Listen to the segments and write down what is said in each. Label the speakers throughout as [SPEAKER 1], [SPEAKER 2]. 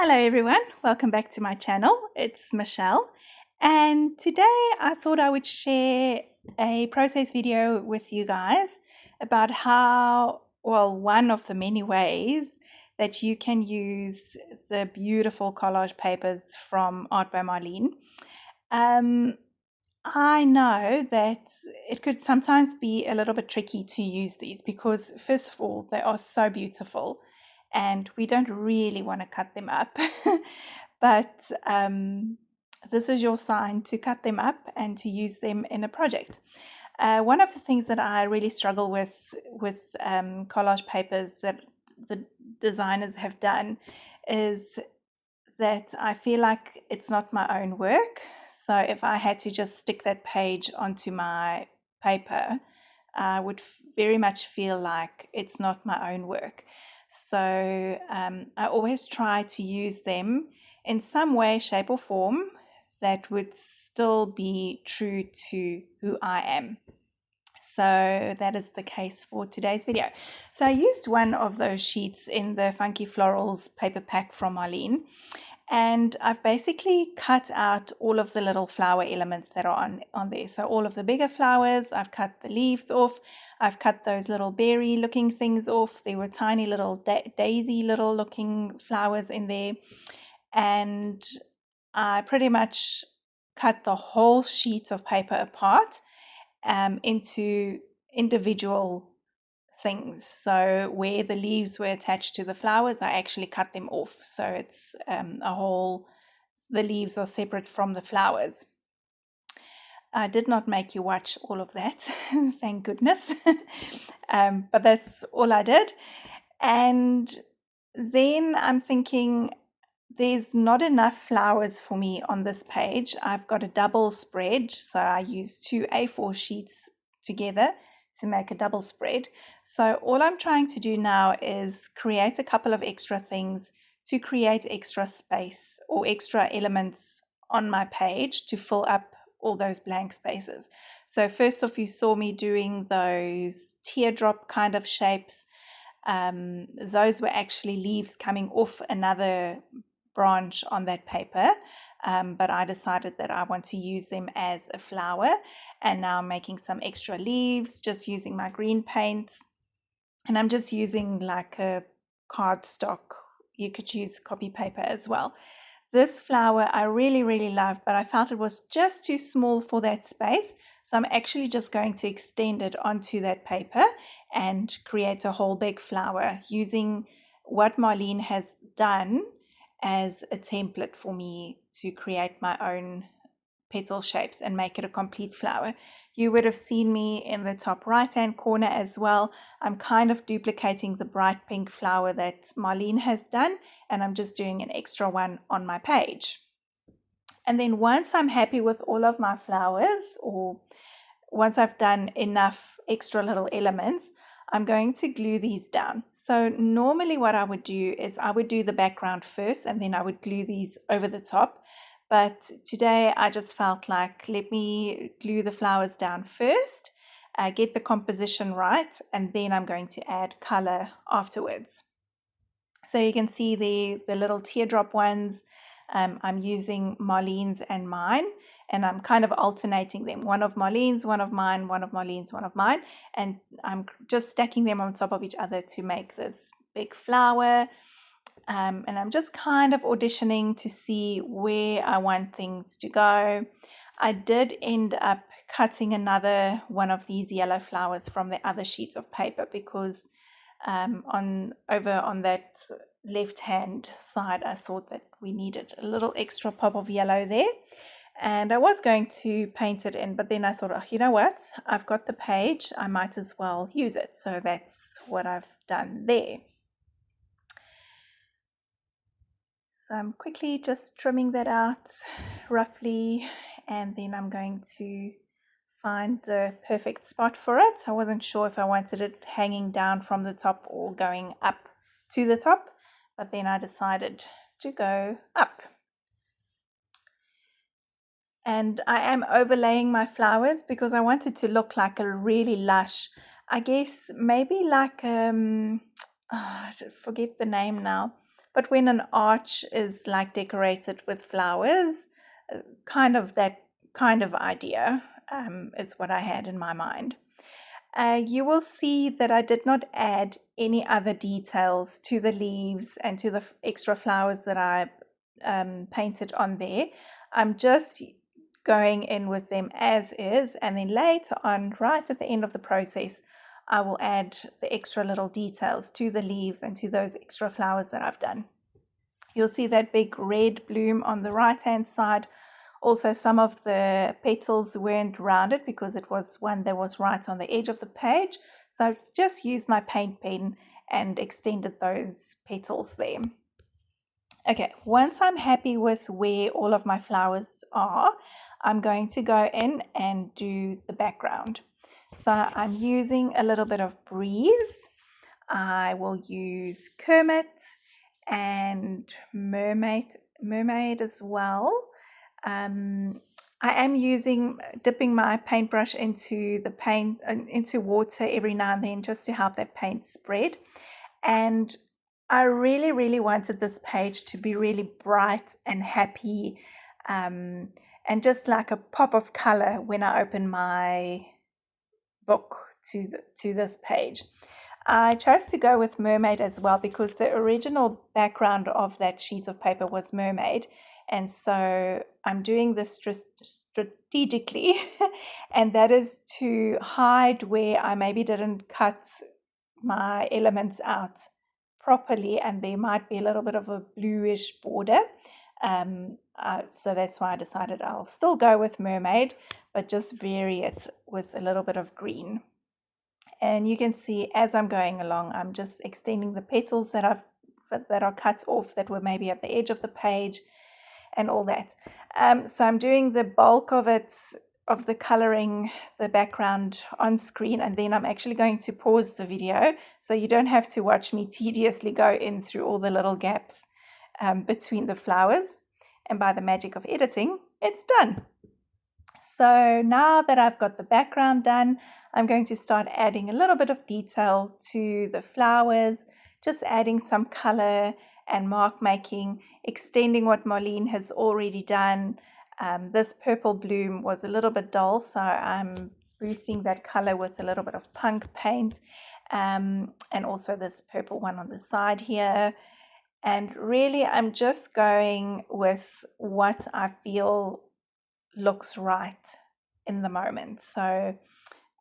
[SPEAKER 1] Hello everyone, welcome back to my channel. It's Michelle, and today I thought I would share a process video with you guys about one of the many ways that you can use the beautiful collage papers from Art by Marlene. I know that it could sometimes be a little bit tricky to use these because, first of all, they are so beautiful and we don't really want to cut them up. But this is your sign to cut them up and to use them in a project. One of the things that I really struggle with collage papers that the designers have done is that I feel like it's not my own work. So if I had to just stick that page onto my paper, I would very much feel like it's not my own work. So I always try to use them in some way, shape, or form that would still be true to who I am. So that is the case for today's video. So I used one of those sheets in the Funky Florals paper pack from Marlene. And I've basically cut out all of the little flower elements that are on there. So all of the bigger flowers, I've cut the leaves off. I've cut those little berry looking things off. There were tiny little daisy little looking flowers in there. And I pretty much cut the whole sheet of paper apart into individual things. So where the leaves were attached to the flowers, I actually cut them off. So it's the leaves are separate from the flowers. I did not make you watch all of that, thank goodness. But that's all I did. And then I'm thinking, there's not enough flowers for me on this page. I've got a double spread, so I use 2 A4 sheets together to make a double spread. So all I'm trying to do now is create a couple of extra things to create extra space or extra elements on my page to fill up all those blank spaces. So first off, you saw me doing those teardrop kind of shapes. Those were actually leaves coming off another branch on that paper, but I decided that I want to use them as a flower, and now I'm making some extra leaves just using my green paints, and I'm just using like a cardstock. You could use copy paper as well. This flower I really love, but I felt it was just too small for that space, so I'm actually just going to extend it onto that paper and create a whole big flower using what Marlene has done as a template for me to create my own petal shapes and make it a complete flower. You would have seen me in the top right hand corner as well. I'm kind of duplicating the bright pink flower that Marlene has done, and I'm just doing an extra one on my page. And then once I'm happy with all of my flowers, or once I've done enough extra little elements, I'm going to glue these down. So normally what I would do is I would do the background first and then I would glue these over the top. But today I just felt like, let me glue the flowers down first, get the composition right, and then I'm going to add color afterwards. So you can see the little teardrop ones. I'm using Marlene's and mine, and I'm kind of alternating them. One of Marlene's, one of mine, one of Marlene's, one of mine. And I'm just stacking them on top of each other to make this big flower. And I'm just kind of auditioning to see where I want things to go. I did end up cutting another one of these yellow flowers from the other sheets of paper because over on that left hand side I thought that we needed a little extra pop of yellow there, and I was going to paint it in, but then I thought, oh, you know what, I've got the page, I might as well use it. So that's what I've done there. So I'm quickly just trimming that out roughly, and then I'm going to find the perfect spot for it. I wasn't sure if I wanted it hanging down from the top or going up to the top, but then I decided to go up. And I am overlaying my flowers because I want it to look like a really lush, I guess maybe like I forget the name now, But when an arch is like decorated with flowers, kind of that kind of idea is what I had in my mind. You will see that I did not add any other details to the leaves and to the extra flowers that I painted on there. I'm just going in with them as is, and then later on, right at the end of the process, I will add the extra little details to the leaves and to those extra flowers that I've done. You'll see that big red bloom on the right hand side. Also, some of the petals weren't rounded because it was one that was right on the edge of the page. So I've just used my paint pen and extended those petals there. Okay, once I'm happy with where all of my flowers are, I'm going to go in and do the background. So I'm using a little bit of Breeze. I will use Kermit and Mermaid as well. I am dipping my paintbrush into the paint, into water every now and then, just to help that paint spread. And I really, really wanted this page to be really bright and happy, and just like a pop of color when I open my book to this page. I chose to go with Mermaid as well because the original background of that sheet of paper was Mermaid, and so I'm doing this strategically, and that is to hide where I maybe didn't cut my elements out properly, and there might be a little bit of a bluish border. So that's why I decided I'll still go with Mermaid, but just vary it with a little bit of green. And you can see as I'm going along, I'm just extending the petals that are cut off that were maybe at the edge of the page and all that. So I'm doing the bulk of it, of the coloring, the background on screen, and then I'm actually going to pause the video so you don't have to watch me tediously go in through all the little gaps between the flowers. And by the magic of editing, it's done. So now that I've got the background done, I'm going to start adding a little bit of detail to the flowers, just adding some color and mark making, extending what Marlene has already done. This purple bloom was a little bit dull, so I'm boosting that color with a little bit of punk paint, and also this purple one on the side here. And really, I'm just going with what I feel looks right in the moment. So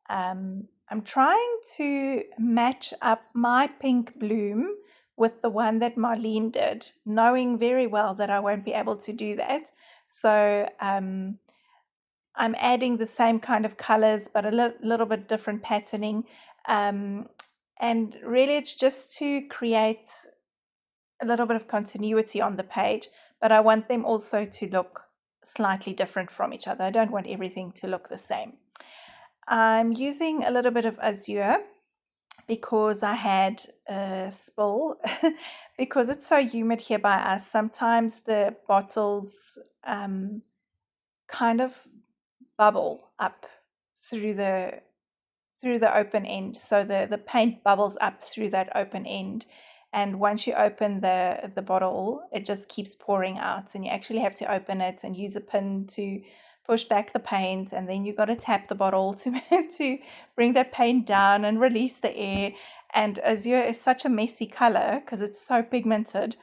[SPEAKER 1] I'm trying to match up my pink bloom with the one that Marlene did, knowing very well that I won't be able to do that. So I'm adding the same kind of colors, but a little bit different patterning. And really, it's just to create a little bit of continuity on the page, but I want them also to look slightly different from each other. I don't want everything to look the same. I'm using a little bit of azure because I had a spill. Because it's so humid here by us, sometimes the bottles kind of bubble up through the open end. So the paint bubbles up through that open end. And once you open the bottle, it just keeps pouring out. And you actually have to open it and use a pin to push back the paint. And then you got to tap the bottle to bring that paint down and release the air. And azure is such a messy color because it's so pigmented.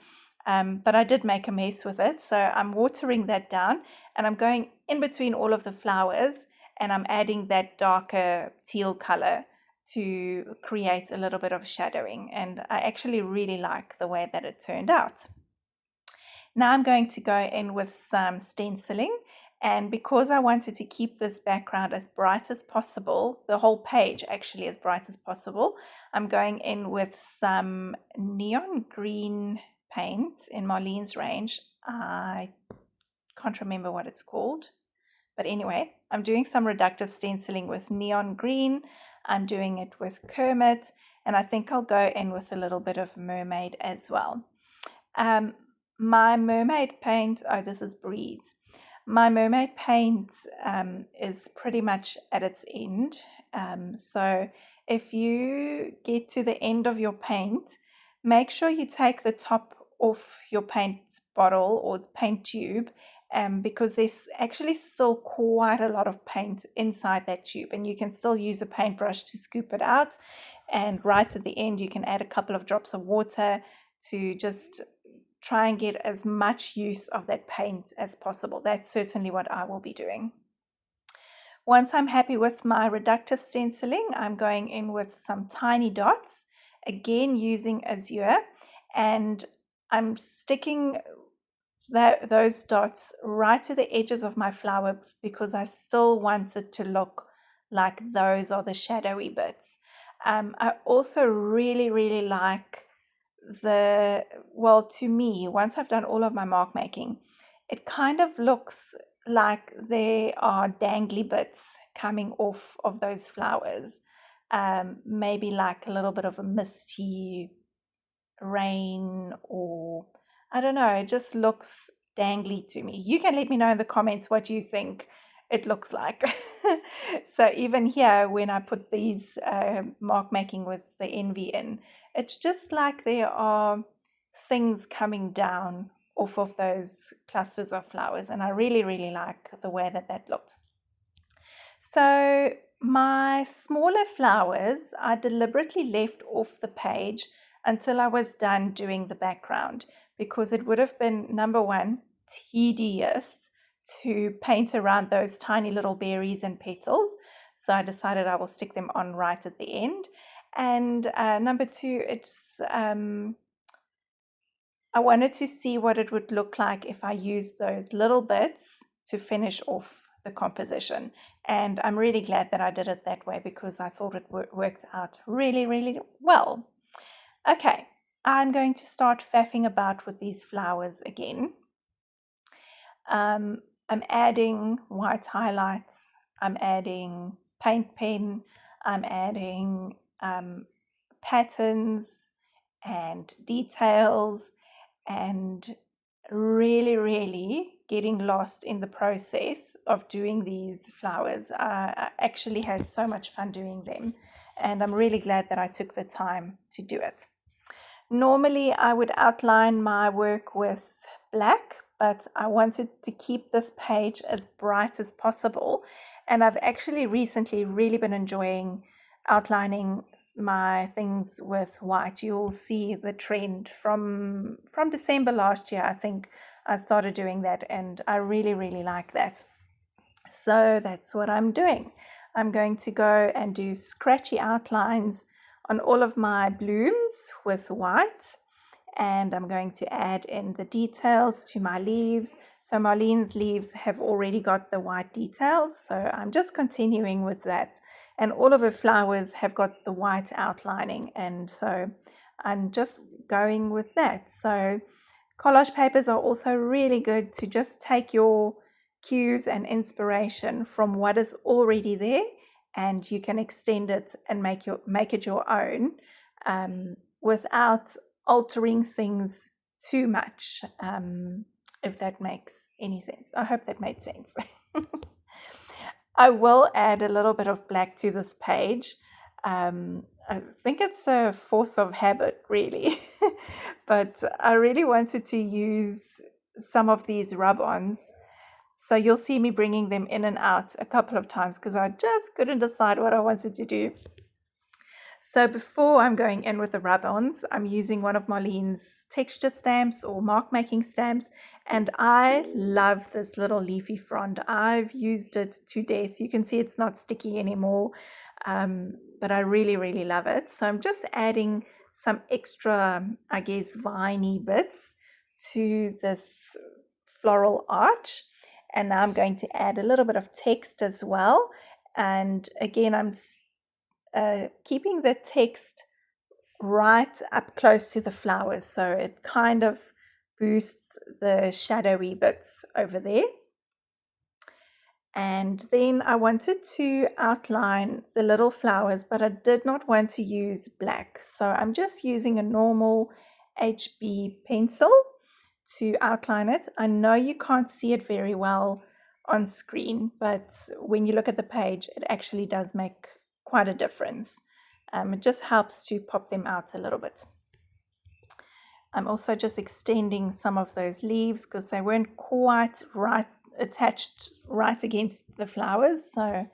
[SPEAKER 1] But I did make a mess with it. So I'm watering that down. And I'm going in between all of the flowers. And I'm adding that darker teal color to create a little bit of shadowing, and I actually really like the way that it turned out. Now I'm going to go in with some stenciling, and because I wanted to keep this background as bright as possible, the whole page actually as bright as possible, I'm going in with some neon green paint in Marlene's range. I can't remember what it's called, but anyway, I'm doing some reductive stenciling with neon green. I'm doing it with Kermit, and I think I'll go in with a little bit of Mermaid as well. My Mermaid paint, this is Breeze. My Mermaid paint is pretty much at its end. So if you get to the end of your paint, make sure you take the top off your paint bottle or paint tube, because there's actually still quite a lot of paint inside that tube, and you can still use a paintbrush to scoop it out. And right at the end, you can add a couple of drops of water to just try and get as much use of that paint as possible. That's certainly what I will be doing. Once I'm happy with my reductive stenciling, I'm going in with some tiny dots, again using Azure, and I'm sticking those dots right to the edges of my flowers because I still want it to look like those are the shadowy bits. I also really like to me, once I've done all of my mark making, it kind of looks like there are dangly bits coming off of those flowers. Maybe like a little bit of a misty rain, or I don't know, it just looks dangly to me. You can let me know in the comments what you think it looks like. So even here, when I put these mark making with the envy in, it's just like there are things coming down off of those clusters of flowers, and I really like the way that looked. So my smaller flowers I deliberately left off the page until I was done doing the background, because it would have been, number one, tedious to paint around those tiny little berries and petals. So I decided I will stick them on right at the end. And number two, I wanted to see what it would look like if I used those little bits to finish off the composition. And I'm really glad that I did it that way, because I thought it worked out really well. Okay, I'm going to start faffing about with these flowers again. I'm adding white highlights, I'm adding paint pen, I'm adding patterns and details, and really getting lost in the process of doing these flowers. I actually had so much fun doing them, and I'm really glad that I took the time to do it. Normally I would outline my work with black, but I wanted to keep this page as bright as possible, and I've actually recently really been enjoying outlining my things with white. You'll see the trend from December last year. I think I started doing that, and I really like that. So that's what I'm doing. I'm going to go and do scratchy outlines on all of my blooms with white, and I'm going to add in the details to my leaves. So Marlene's leaves have already got the white details, so I'm just continuing with that. And all of her flowers have got the white outlining, and so I'm just going with that. So collage papers are also really good to just take your cues and inspiration from what is already there, and you can extend it and make it your own, without altering things too much, if that makes any sense. I hope that made sense. I will add a little bit of black to this page. I think it's a force of habit, really. But I really wanted to use some of these rub-ons. So you'll see me bringing them in and out a couple of times, because I just couldn't decide what I wanted to do. So before I'm going in with the rub-ons, I'm using one of Marlene's texture stamps or mark making stamps, and I love this little leafy frond. I've used it to death. You can see it's not sticky anymore, but I really love it. So I'm just adding some extra, I guess, viney bits to this floral arch, and now I'm going to add a little bit of text as well. And again, I'm keeping the text right up close to the flowers, so it kind of boosts the shadowy bits over there. And then I wanted to outline the little flowers, but I did not want to use black, so I'm just using a normal HB pencil to outline it. I know you can't see it very well on screen, but when you look at the page, it actually does make quite a difference. It just helps to pop them out a little bit. I'm also just extending some of those leaves because they weren't quite right attached right against the flowers, so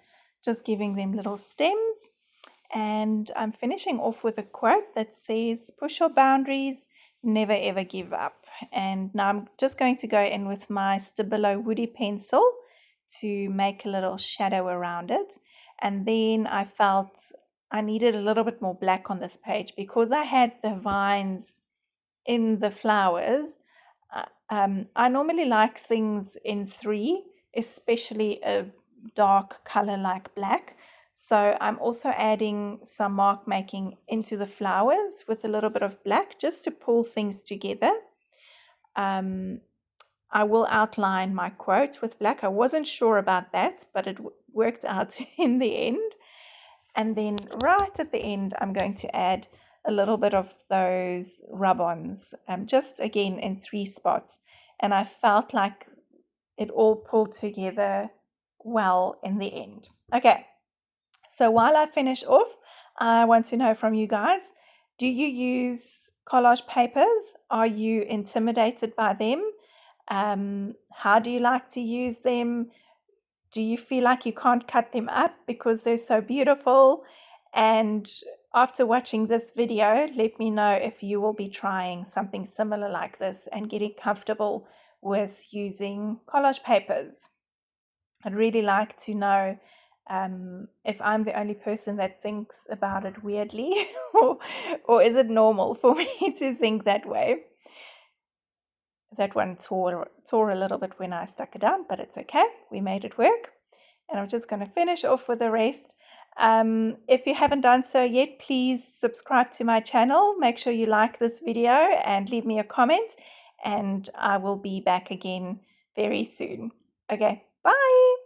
[SPEAKER 1] just giving them little stems. And I'm finishing off with a quote that says, push your boundaries, never ever give up. And now I'm just going to go in with my Stabilo woody pencil to make a little shadow around it. And then I felt I needed a little bit more black on this page because I had the vines in the flowers. I normally like things in 3, especially a dark color like black. So I'm also adding some mark making into the flowers with a little bit of black just to pull things together. I will outline my quote with black. I wasn't sure about that, but it worked out in the end. And then right at the end, I'm going to add a little bit of those rub-ons, just again in 3 spots. And I felt like it all pulled together well in the end. Okay, so while I finish off, I want to know from you guys, do you use collage papers? Are you intimidated by them? How do you like to use them? Do you feel like you can't cut them up because they're so beautiful? And after watching this video, let me know if you will be trying something similar like this and getting comfortable with using collage papers. I'd really like to know if I'm the only person that thinks about it weirdly, or is it normal for me to think that way? That one tore a little bit when I stuck it down, but it's okay. We made it work. And I'm just going to finish off with the rest. If you haven't done so yet, please subscribe to my channel. Make sure you like this video and leave me a comment. And I will be back again very soon. Okay, bye.